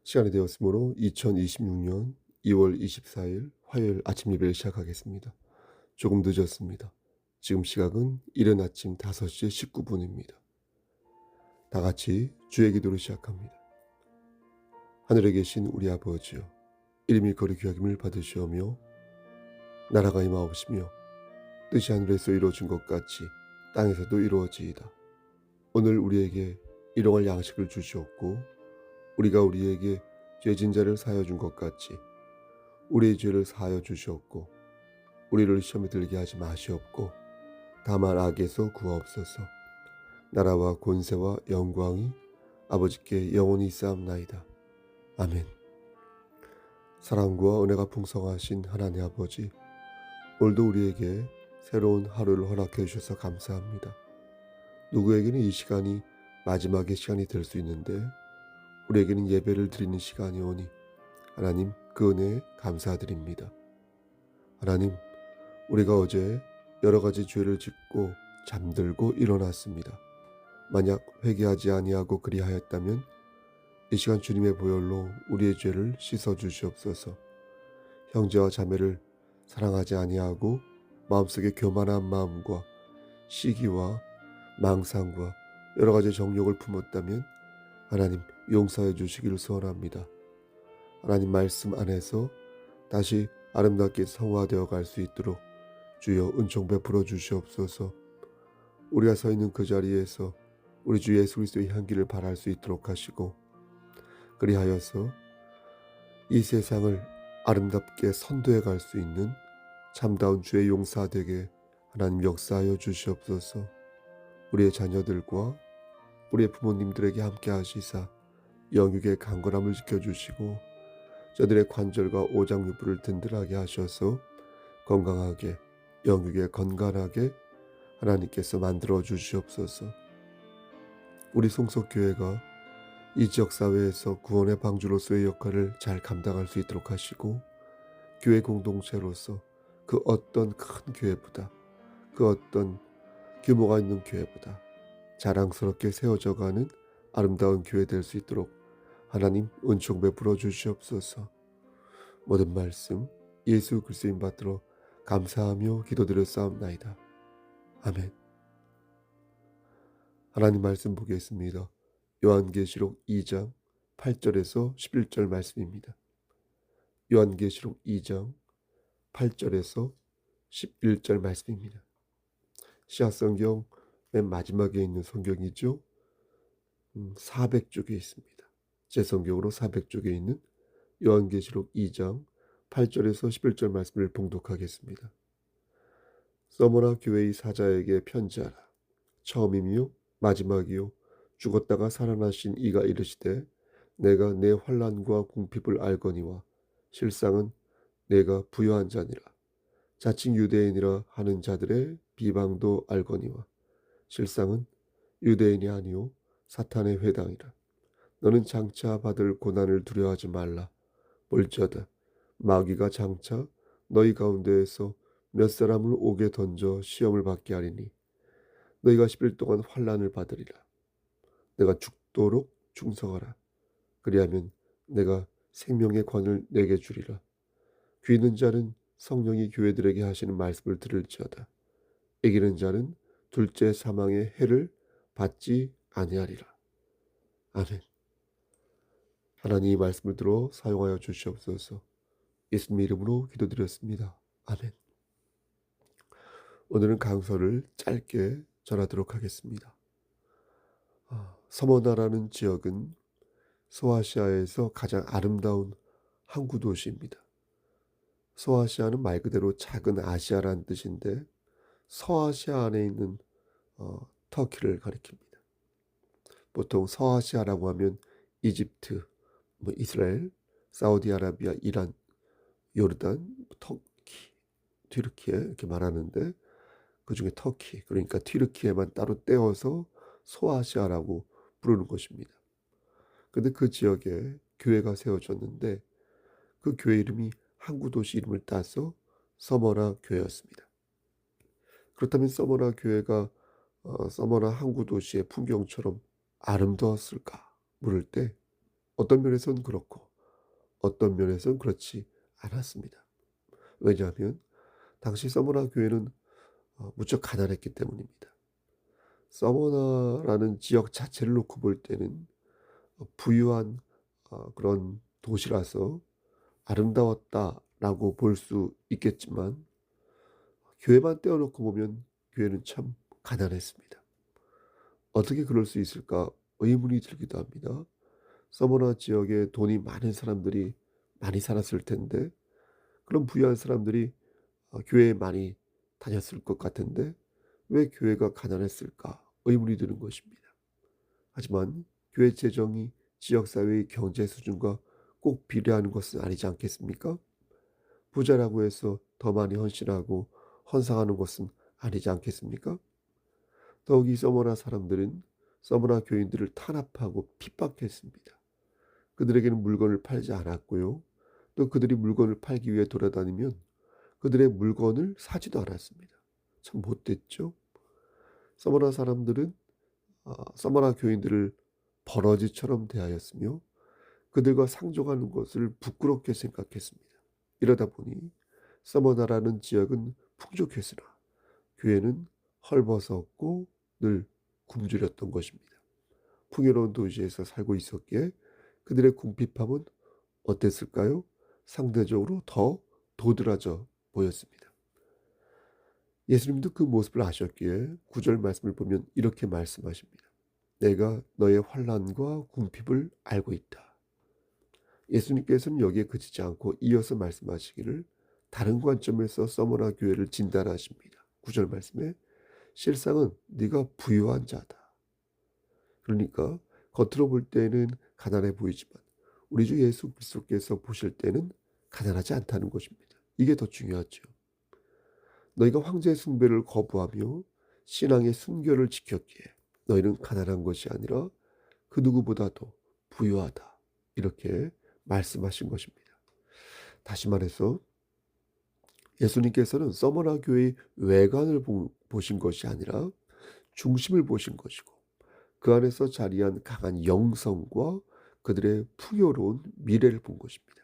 시간이 되었으므로 2026년 2월 24일 화요일 아침 예배를 시작하겠습니다. 조금 늦었습니다. 지금 시각은 이른 아침 5시 19분입니다. 다 같이 주의 기도를 시작합니다. 하늘에 계신 우리 아버지여, 이름이 거룩히 여김을 받으시오며 나라가 임하옵시며 뜻이 하늘에서 이루어진 것 같이 땅에서도 이루어지이다. 오늘 우리에게 일용할 양식을 주시옵고 우리가 우리에게 죄진 자를 사하여 준 것 같이 우리의 죄를 사하여 주시옵고 우리를 시험에 들게 하지 마시옵고 다만 악에서 구하옵소서. 나라와 권세와 영광이 아버지께 영원히 있사옵나이다. 아멘. 사랑과 은혜가 풍성하신 하나님 아버지, 오늘도 우리에게 새로운 하루를 허락해 주셔서 감사합니다. 누구에게는 이 시간이 마지막의 시간이 될 수 있는데 우리에게는 예배를 드리는 시간이 오니 하나님 그 은혜에 감사드립니다. 하나님, 우리가 어제 여러 가지 죄를 짓고 잠들고 일어났습니다. 만약 회개하지 아니하고 그리하였다면 이 시간 주님의 보혈로 우리의 죄를 씻어 주시옵소서. 형제와 자매를 사랑하지 아니하고 마음속에 교만한 마음과 시기와 망상과 여러 가지 정욕을 품었다면 하나님 용서해 주시기를 소원합니다. 하나님 말씀 안에서 다시 아름답게 성화되어 갈 수 있도록 주여 은총 베풀어 주시옵소서. 우리가 서 있는 그 자리에서 우리 주 예수 그리스도의 향기를 발할 수 있도록 하시고 그리하여서 이 세상을 아름답게 선도해 갈 수 있는 참다운 주의 용사 되게 하나님 역사하여 주시옵소서. 우리의 자녀들과 우리의 부모님들에게 함께 하시사 영육의 강건함을 지켜주시고 저들의 관절과 오장육부를 든든하게 하셔서 건강하게 영육에 건강하게 하나님께서 만들어 주시옵소서. 우리 송석교회가 이 지역사회에서 구원의 방주로서의 역할을 잘 감당할 수 있도록 하시고 교회 공동체로서 그 어떤 큰 교회보다 그 어떤 규모가 있는 교회보다 자랑스럽게 세워져가는 아름다운 교회 될 수 있도록 하나님 은총 베풀어 주시옵소서. 모든 말씀 예수 그리스도인 받들어 감사하며 기도드렸사옵나이다. 아멘. 하나님 말씀 보겠습니다. 요한계시록 2장 8절에서 11절 말씀입니다. 요한계시록 2장 8절에서 11절 말씀입니다. 시아성경 맨 마지막에 있는 성경이죠. 400쪽에 있습니다. 제 성경으로 400쪽에 있는 요한계시록 2장 8절에서 11절 말씀을 봉독하겠습니다. 서머나 교회의 사자에게 편지하라. 처음이며 마지막이요 죽었다가 살아나신 이가 이르시되 내가 내 환난과 궁핍을 알거니와 실상은 내가 부요한 자니라. 자칭 유대인이라 하는 자들의 비방도 알거니와 실상은 유대인이 아니요 사탄의 회당이라. 너는 장차 받을 고난을 두려워하지 말라. 볼지어다 마귀가 장차 너희 가운데에서 몇 사람을 옥에 던져 시험을 받게 하리니 너희가 10일 동안 환난을 받으리라. 내가 죽도록 충성하라. 그리하면 내가 생명의 권을 내게 주리라. 귀 있는 자는 성령이 교회들에게 하시는 말씀을 들을지어다. 이기는 자는 둘째 사망의 해를 받지 아니하리라. 아멘. 하나님 이 말씀을 들어 사용하여 주시옵소서. 예수님 이름으로 기도드렸습니다. 아멘. 오늘은 강서를 짧게 전하도록 하겠습니다. 서머나라는 지역은 소아시아에서 가장 아름다운 항구 도시입니다. 소아시아는 말 그대로 작은 아시아라는 뜻인데 서아시아 안에 있는 터키를 가리킵니다. 보통 서아시아라고 하면 이집트, 이스라엘, 사우디아라비아, 이란, 요르단, 터키, 튀르키예 이렇게 말하는데 그중에 터키, 그러니까 튀르키예만 따로 떼어서 소아시아라고 부르는 것입니다. 그런데 그 지역에 교회가 세워졌는데 그 교회 이름이 항구 도시 이름을 따서 서머나 교회였습니다. 그렇다면 서머나 교회가 서머나 항구 도시의 풍경처럼 아름다웠을까 물을 때 어떤 면에서는 그렇고 어떤 면에서는 그렇지 않았습니다. 왜냐하면 당시 서머나 교회는 무척 가난했기 때문입니다. 서머나라는 지역 자체를 놓고 볼 때는 부유한 그런 도시라서 아름다웠다라고 볼 수 있겠지만 교회만 떼어 놓고 보면 교회는 참 가난했습니다. 어떻게 그럴 수 있을까 의문이 들기도 합니다. 서머나 지역에 돈이 많은 사람들이 많이 살았을 텐데 그런 부유한 사람들이 교회에 많이 다녔을 것 같은데 왜 교회가 가난했을까 의문이 드는 것입니다. 하지만 교회 재정이 지역사회의 경제 수준과 꼭 비례하는 것은 아니지 않겠습니까? 부자라고 해서 더 많이 헌신하고 헌상하는 것은 아니지 않겠습니까? 더욱이 서머나 사람들은 서머나 교인들을 탄압하고 핍박했습니다. 그들에게는 물건을 팔지 않았고요. 또 그들이 물건을 팔기 위해 돌아다니면 그들의 물건을 사지도 않았습니다. 참 못됐죠? 서머나 사람들은 서머나 교인들을 버러지처럼 대하였으며 그들과 상종하는 것을 부끄럽게 생각했습니다. 이러다 보니 서머나라는 지역은 풍족했으나 교회는 헐벗었고 늘 굶주렸던 것입니다. 풍요로운 도시에서 살고 있었기에 그들의 궁핍함은 어땠을까요? 상대적으로 더 도드라져 보였습니다. 예수님도 그 모습을 아셨기에 9절 말씀을 보면 이렇게 말씀하십니다. 내가 너의 환난과 궁핍을 알고 있다. 예수님께서는 여기에 그치지 않고 이어서 말씀하시기를 다른 관점에서 서머나 교회를 진단하십니다. 9절 말씀에 실상은 네가 부유한 자다. 그러니까 겉으로 볼 때는 가난해 보이지만 우리 주 예수 그리스도께서 보실 때는 가난하지 않다는 것입니다. 이게 더 중요하죠. 너희가 황제 숭배를 거부하며 신앙의 순결을 지켰기에 너희는 가난한 것이 아니라 그 누구보다도 부유하다. 이렇게 말씀하신 것입니다. 다시 말해서 예수님께서는 서머나 교회의 외관을 보신 것이 아니라 중심을 보신 것이고 그 안에서 자리한 강한 영성과 그들의 풍요로운 미래를 본 것입니다.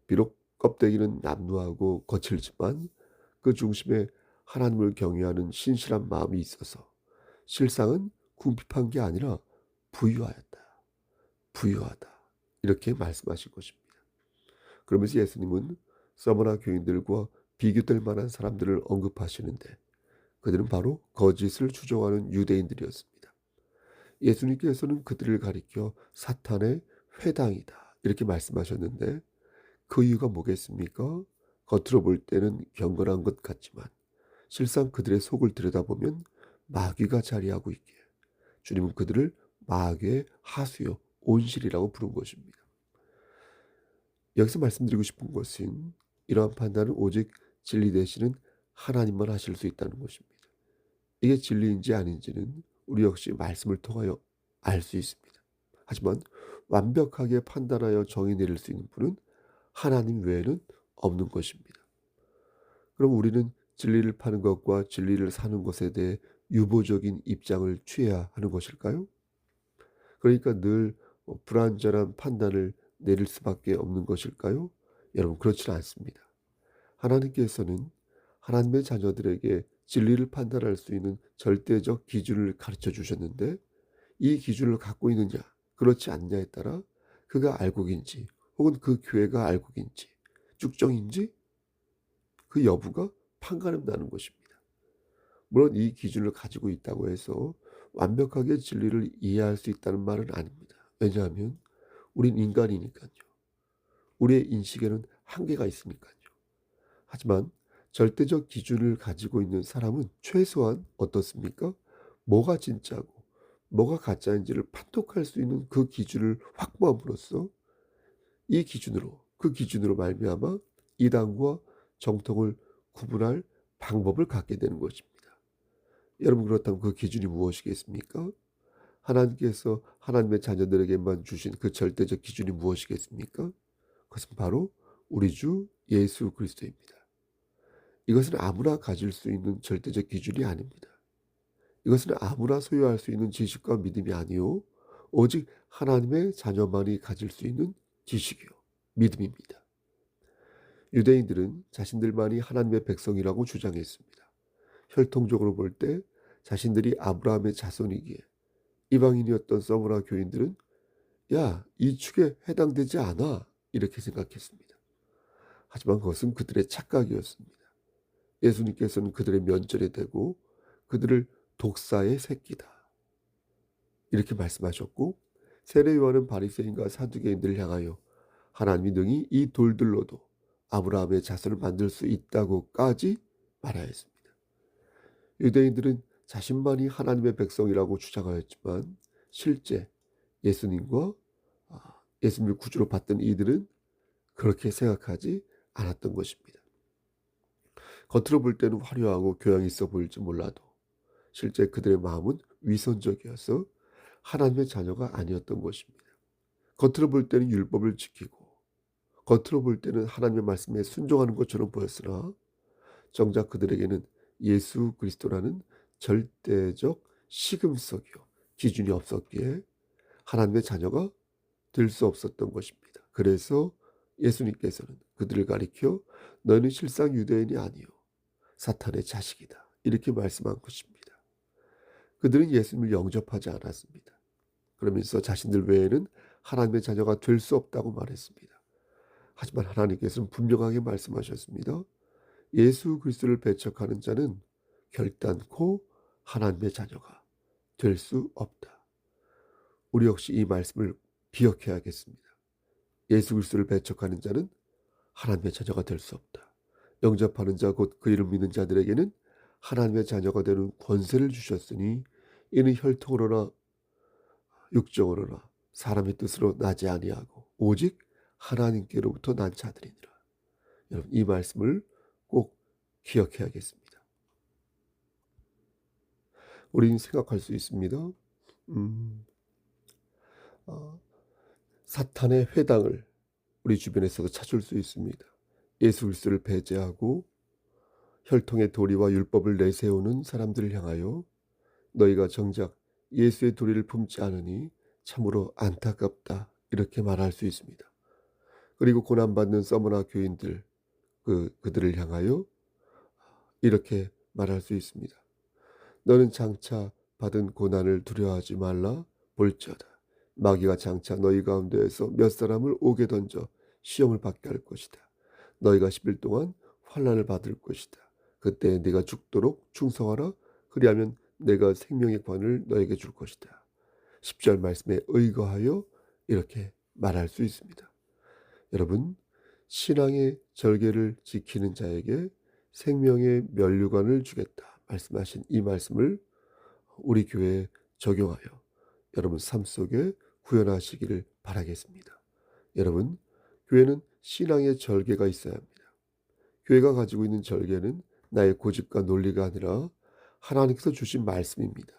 비록 껍데기는 남루하고 거칠지만 그 중심에 하나님을 경외하는 신실한 마음이 있어서 실상은 궁핍한 게 아니라 부유하였다. 부유하다. 이렇게 말씀하신 것입니다. 그러면서 예수님은 서머나 교인들과 비교될 만한 사람들을 언급하시는데 그들은 바로 거짓을 추종하는 유대인들이었습니다. 예수님께서는 그들을 가리켜 사탄의 회당이다. 이렇게 말씀하셨는데 그 이유가 뭐겠습니까? 겉으로 볼 때는 경건한 것 같지만 실상 그들의 속을 들여다보면 마귀가 자리하고 있기에 주님은 그들을 마귀의 하수요 온실이라고 부른 것입니다. 여기서 말씀드리고 싶은 것은 이러한 판단은 오직 진리 되시는 하나님만 하실 수 있다는 것입니다. 이게 진리인지 아닌지는 우리 역시 말씀을 통하여 알 수 있습니다. 하지만 완벽하게 판단하여 정의 내릴 수 있는 분은 하나님 외에는 없는 것입니다. 그럼 우리는 진리를 파는 것과 진리를 사는 것에 대해 유보적인 입장을 취해야 하는 것일까요? 그러니까 늘 불완전한 판단을 내릴 수밖에 없는 것일까요? 여러분 그렇지는 않습니다. 하나님께서는 하나님의 자녀들에게 진리를 판단할 수 있는 절대적 기준을 가르쳐 주셨는데 이 기준을 갖고 있느냐 그렇지 않냐에 따라 그가 알곡인지 혹은 그 교회가 알곡인지 쭉정인지 그 여부가 판가름 나는 것입니다. 물론 이 기준을 가지고 있다고 해서 완벽하게 진리를 이해할 수 있다는 말은 아닙니다. 왜냐하면 우린 인간이니까요. 우리의 인식에는 한계가 있으니까요. 하지만 절대적 기준을 가지고 있는 사람은 최소한 어떻습니까? 뭐가 진짜고 뭐가 가짜인지를 판독할 수 있는 그 기준을 확보함으로써 그 기준으로 말미암아 이단과 정통을 구분할 방법을 갖게 되는 것입니다. 여러분 그렇다면 그 기준이 무엇이겠습니까? 하나님께서 하나님의 자녀들에게만 주신 그 절대적 기준이 무엇이겠습니까? 그것은 바로 우리 주 예수 그리스도입니다. 이것은 아무나 가질 수 있는 절대적 기준이 아닙니다. 이것은 아무나 소유할 수 있는 지식과 믿음이 아니요 오직 하나님의 자녀만이 가질 수 있는 지식이요 믿음입니다. 유대인들은 자신들만이 하나님의 백성이라고 주장했습니다. 혈통적으로 볼 때 자신들이 아브라함의 자손이기에 이방인이었던 서머나 교인들은 야, 이 축에 해당되지 않아 이렇게 생각했습니다. 하지만 그것은 그들의 착각이었습니다. 예수님께서는 그들의 면전에 대고 그들을 독사의 새끼다 이렇게 말씀하셨고, 세례 요한은 바리새인과 사두개인들을 향하여 하나님이 능히 이 돌들로도 아브라함의 자손을 만들 수 있다고까지 말하였습니다. 유대인들은 자신만이 하나님의 백성이라고 주장하였지만 실제 예수님과 예수님을 구주로 받던 이들은 그렇게 생각하지 않았던 것입니다. 겉으로 볼 때는 화려하고 교양이 있어 보일지 몰라도 실제 그들의 마음은 위선적이어서 하나님의 자녀가 아니었던 것입니다. 겉으로 볼 때는 율법을 지키고 겉으로 볼 때는 하나님의 말씀에 순종하는 것처럼 보였으나 정작 그들에게는 예수 그리스도라는 절대적 시금석이요 기준이 없었기에 하나님의 자녀가 될 수 없었던 것입니다. 그래서 예수님께서는 그들을 가리켜 너는 실상 유대인이 아니요 사탄의 자식이다 이렇게 말씀한 것입니다. 그들은 예수님을 영접하지 않았습니다. 그러면서 자신들 외에는 하나님의 자녀가 될 수 없다고 말했습니다. 하지만 하나님께서는 분명하게 말씀하셨습니다. 예수 그리스도를 배척하는 자는 결단코 하나님의 자녀가 될 수 없다. 우리 역시 이 말씀을 기억해야겠습니다. 예수 그리스도를 배척하는 자는 하나님의 자녀가 될 수 없다. 영접하는 자 곧 그 이름 믿는 자들에게는 하나님의 자녀가 되는 권세를 주셨으니 이는 혈통으로나 육정으로나 사람의 뜻으로 나지 아니하고 오직 하나님께로부터 난 자들이니라. 여러분 이 말씀을 꼭 기억해야겠습니다. 우리는 생각할 수 있습니다. 사탄의 회당을 우리 주변에서도 찾을 수 있습니다. 예수 그리스도를 배제하고 혈통의 도리와 율법을 내세우는 사람들을 향하여 너희가 정작 예수의 도리를 품지 않으니 참으로 안타깝다 이렇게 말할 수 있습니다. 그리고 고난받는 서머나 교인들 그들을 향하여 이렇게 말할 수 있습니다. 너는 장차 받은 고난을 두려워하지 말라. 볼지어다 마귀가 장차 너희 가운데에서 몇 사람을 옥에 던져 시험을 받게 할 것이다. 너희가 10일 동안 환난을 받을 것이다. 그때 네가 죽도록 충성하라. 그리하면 내가 생명의 관을 너에게 줄 것이다. 10절 말씀에 의거하여 이렇게 말할 수 있습니다. 여러분 신앙의 절개를 지키는 자에게 생명의 면류관을 주겠다 말씀하신 이 말씀을 우리 교회에 적용하여 여러분 삶 속에 구현하시기를 바라겠습니다. 여러분 교회는 신앙의 절개가 있어야 합니다. 교회가 가지고 있는 절개는 나의 고집과 논리가 아니라 하나님께서 주신 말씀입니다.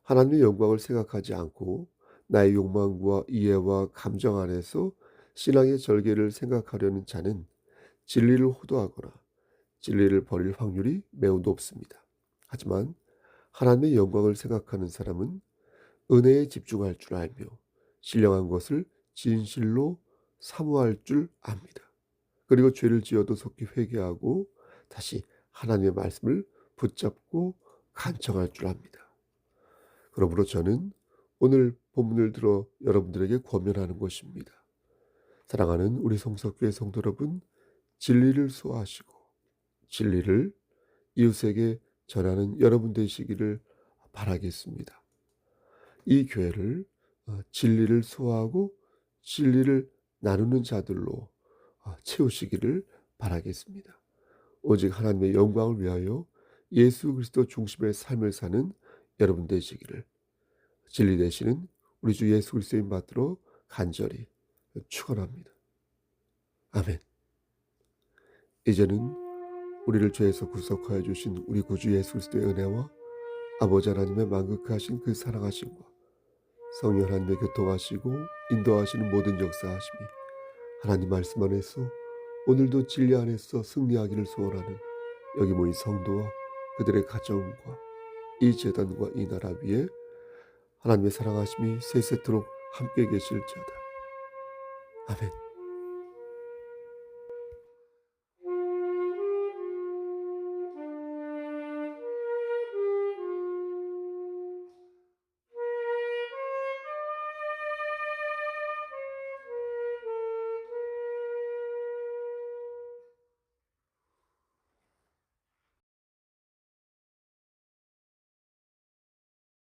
하나님의 영광을 생각하지 않고 나의 욕망과 이해와 감정 안에서 신앙의 절개를 생각하려는 자는 진리를 호도하거나 진리를 버릴 확률이 매우 높습니다. 하지만 하나님의 영광을 생각하는 사람은 은혜에 집중할 줄 알며 신령한 것을 진실로 사모할 줄 압니다. 그리고 죄를 지어도 속히 회개하고 다시 하나님의 말씀을 붙잡고 간청할 줄 압니다. 그러므로 저는 오늘 본문을 들어 여러분들에게 권면하는 것입니다. 사랑하는 우리 성석교회 성도 여러분, 진리를 소화하시고 진리를 이웃에게 전하는 여러분 되시기를 바라겠습니다. 이 교회를 진리를 소화하고 진리를 나누는 자들로 채우시기를 바라겠습니다. 오직 하나님의 영광을 위하여 예수 그리스도 중심의 삶을 사는 여러분 되시기를 진리 되시는 우리 주 예수 그리스도인 받들어 간절히 축원합니다. 아멘. 이제는 우리를 죄에서 구속하여 주신 우리 구주 예수 그리스도의 은혜와 아버지 하나님의 만극하신 그 사랑하심과 성령 하나님의 교통하시고 인도하시는 모든 역사하심이 하나님 말씀 안에서 오늘도 진리 안에서 승리하기를 소원하는 여기 모인 성도와 그들의 가정과 이 제단과 이 나라 위에 하나님의 사랑하심이 세세토록 함께 계실지어다. 아멘.